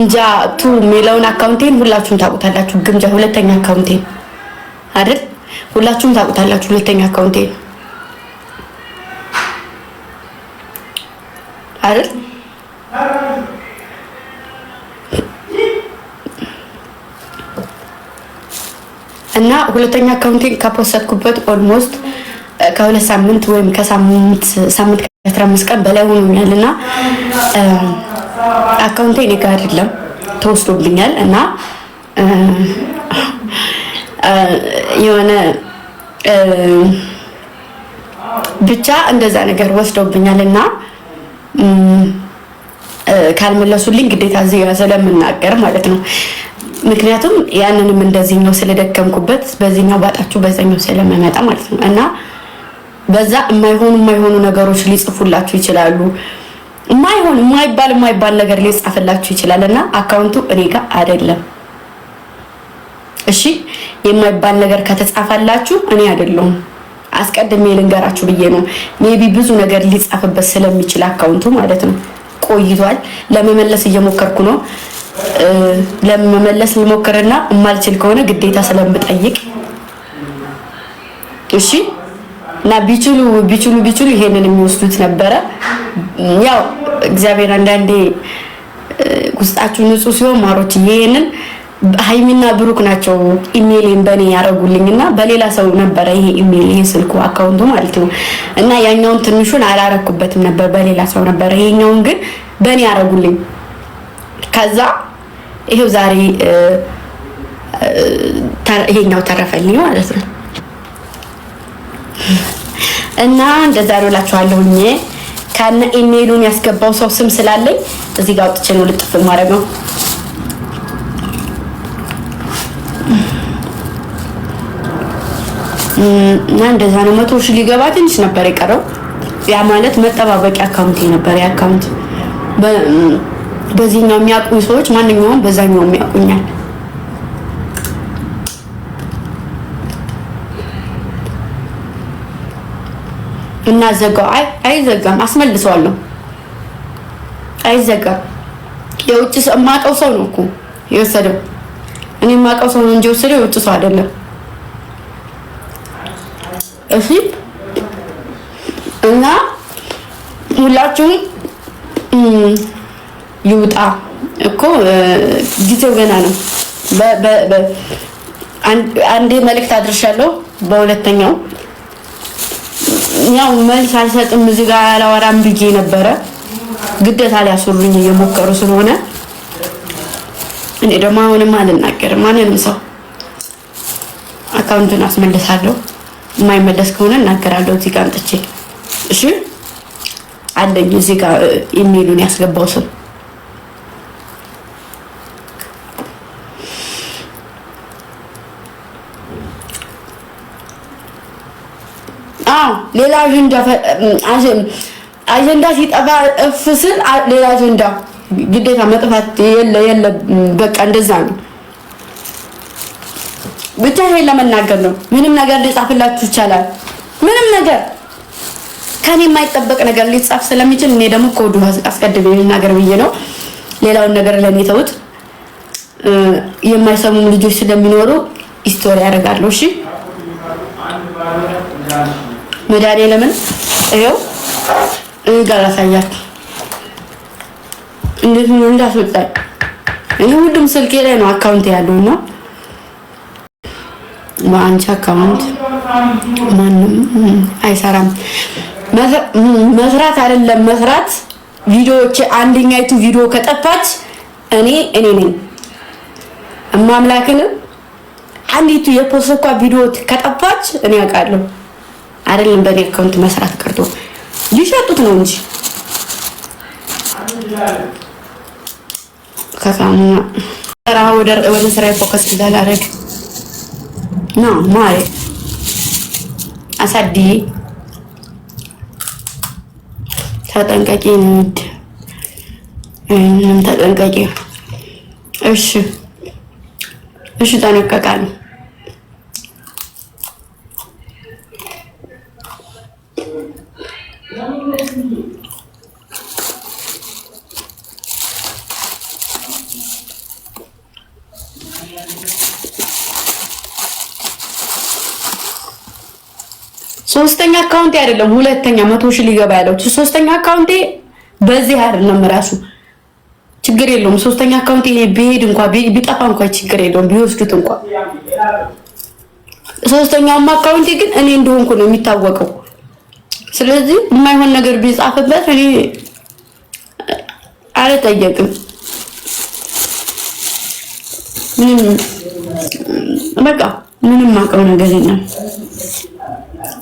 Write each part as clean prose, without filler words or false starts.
ግምጃ ቱ የሚለውን አካውንቴን ሁላችሁም ታውቁታላችሁ። ግምጃ ሁለተኛ አካውንቴን አይደል? ሁላችሁም ታውቁታላችሁ። ሁለተኛ አካውንቴን አይደል? እና ሁለተኛ አካውንቴን ከፖስተኩበት ኦልሞስት ከሁለት ሳምንት ወይም ከሳምንት ከ15 ቀን በላይ ሆኖኛልና አካውንቴ እኔ ጋር አይደለም ተወስዶብኛል። እና የሆነ ብቻ እንደዛ ነገር ወስዶብኛልና ካልመለሱልኝ ግዴታ እዚህ ጋር ስለምናገር ማለት ነው። ምክንያቱም ያንንም እንደዚህኛው ስለደከምኩበት በዚህኛው ባጣችሁ በዛኛው ስለመመጣ ማለት ነው። እና በዛ የማይሆኑ ነገሮች ሊጽፉላችሁ ይችላሉ። የማይባል ነገር ሊጻፍላችሁ ይችላል። እና አካውንቱ እኔ ጋር አይደለም። እሺ የማይባል ነገር ከተጻፈላችሁ እኔ አይደለሁም። አስቀድሜ ልንገራችሁ ብዬ ነው። ሜቢ ብዙ ነገር ሊጻፍበት ስለሚችል አካውንቱ ማለት ነው። ቆይቷል። ለመመለስ እየሞከርኩ ነው። ለመመለስ ልሞክርና የማልችል ከሆነ ግዴታ ስለምጠይቅ እሺ። እና ቢችሉ ይሄንን የሚወስዱት ነበረ። ያው እግዚአብሔር አንዳንዴ ውስጣችሁ ንጹህ ሲሆን ማሮች ይሄንን ሃይሚና ብሩክ ናቸው ኢሜይሌን በኔ ያረጉልኝና በሌላ ሰው ነበረ ይሄ ኢሜይል ይሄ ስልኩ አካውንቱ ማለት ነው። እና ያኛውን ትንሹን አላረኩበትም ነበር በሌላ ሰው ነበር። ይሄኛውን ግን በኔ ያረጉልኝ። ከዛ ይሄው ዛሬ ይሄኛው ተረፈልኝ ማለት ነው። እና እንደዛ ነው እላችኋለሁኝ። ከነ ኢሜይሉን ያስገባው ሰው ስም ስላለኝ እዚህ ጋር አውጥቼ ነው ልጥፍ ማድረግ ነው። እና እንደዛ ነው። 100,000 ሊገባ ትንሽ ነበር የቀረው። ያ ማለት መጠባበቂያ አካውንት ነበር። ያ አካውንት በዚህኛው የሚያውቁኝ ሰዎች ማንኛውም በዛኛው የሚያውቁኛል። እና ዘጋው። አይዘጋም፣ አስመልሰዋለሁ። አይዘጋም። የውጭ ሰው የማውቀው ሰው ነው እኮ የወሰደው። እኔ የማውቀው ሰው ነው እንጂ የወሰደው የውጭ ሰው አይደለም። እሺ። እና ሁላችሁም ይውጣ እኮ ጊዜው ገና ነው። አንዴ መልእክት አድርሻለሁ። በሁለተኛው ያው መልስ አልሰጥም እዚህ ጋር አላወራም ብዬ ነበረ። ግዴታ ሊያስሩኝ እየሞከሩ ስለሆነ እኔ ደግሞ አሁንም አልናገርም። ማንንም ሰው አካውንቱን አስመልሳለሁ። የማይመለስ ከሆነ እናገራለሁ እዚህ ጋር አንጥቼ። እሺ አለኝ እዚህ ጋር ኢሜይሉን ያስገባው ሰው። ሌላ አጀንዳ ሲጠፋ እፍስል ሌላ አጀንዳ ግዴታ መጥፋት የለ በቃ እንደዛ ነው። ብቻ ይሄን ለመናገር ነው። ምንም ነገር ሊጻፍላችሁ ይችላል። ምንም ነገር ከኔ የማይጠበቅ ነገር ሊጻፍ ስለሚችል እኔ ደግሞ ኮዱ አስቀድሜ ልናገር ብዬ ነው። ሌላውን ነገር ለኔ ተውት። የማይሰሙ ልጆች ስለሚኖሩ ስቶሪ ያደርጋሉ። እሺ መዳኔ ለምን ይሄው እንጋላ ሳያችሁ እንዴት ነው እንዳስወጣኝ። እኔ ሁሉም ስልኬ ላይ ነው አካውንት ያለው ነው። በአንቺ አካውንት ማንም አይሰራም። መስራት አይደለም መስራት ቪዲዮዎች አንደኛይቱ ቪዲዮ ከጠፋች እኔ ነኝ እማምላክን አንዲቱ የፖስቷ ቪዲዮ ከጠፋች እኔ አውቃለሁ። አይደለም በኔ አካውንት መስራት ቀርቶ ሊሸጡት ነው እንጂ ከካሙና ወደ ስራ ፎከስ እንዳላረግ ነው ማለት አሳዲ ተጠንቀቂ ንድ ተጠንቀቂ። እሺ ጠነቀቃለሁ። ሶስተኛ አካውንቴ አይደለም ሁለተኛ 100 ሺህ ሊገባ ያለው ሶስተኛ አካውንቴ በዚህ አይደለም ራሱ ችግር የለውም። ሶስተኛ አካውንቴ ቢሄድ እንኳን ቢጠፋ እንኳን ችግር የለውም ቢወስዱት እንኳን ሶስተኛው አካውንቴ ግን እኔ እንደሆንኩ ነው የሚታወቀው። ስለዚህ የማይሆን ነገር ቢጻፍበት እኔ አልጠየቅም። በቃ ምንም አውቀው ነገር የለም።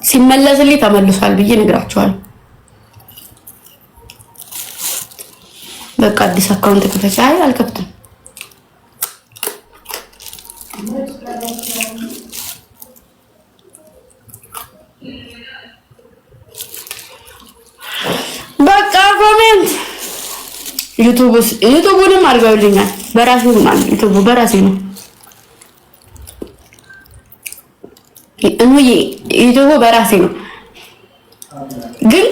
ሲመለስልኝ ተመልሷል ብዬ ነግራቸዋለሁ። በቃ አዲስ አካውንት ከፈች። አይ አልከፍትም። በቃ ኮሜንት ዩቲዩብንም አድርገውልኛል። በራሴ ሆኗል። ዩቲዩብ በራሴ ነው። እሙዬ ዩቲዩብ በራሴ ነው። ግን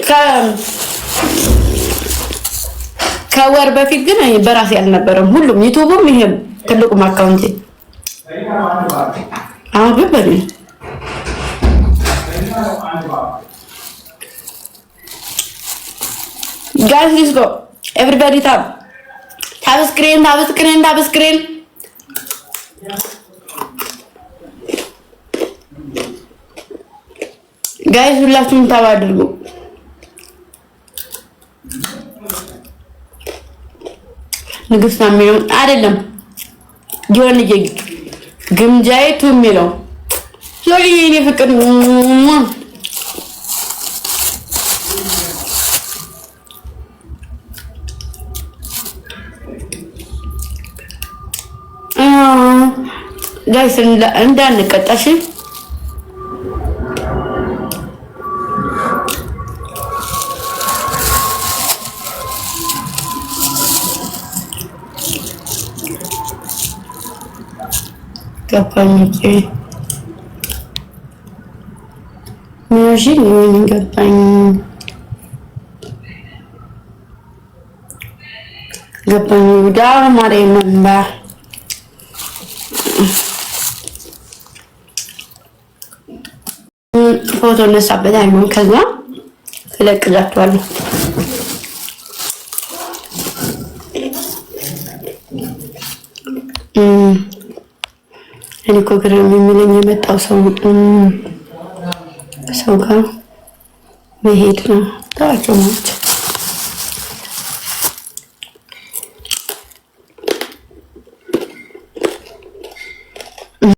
ከወር በፊት ግን በራሴ አልነበረም። ሁሉም ዩቲዩብም ይሄ ትልቁም አካውንቴ አሁን ግን በኔ guys let's go everybody tap screen guys ሁላችሁም ታብ አድርጉ። ንግስት የሚለው አይደለም ጆን ግምጃይቱ የሚለው ሶሪ የኔ ፍቅር ጋይስ እንዳንቀጣሽ ገባኝ። ምንሽ ምን ገባኝ ዳር ማርያምባ ፎቶ ነሳበት አይሞን ከዛ ለቅላችኋለሁ። እኔ እኮ ግርም የሚለኝ የመጣው ሰው ጋር መሄድ ነው። ታውቃለህ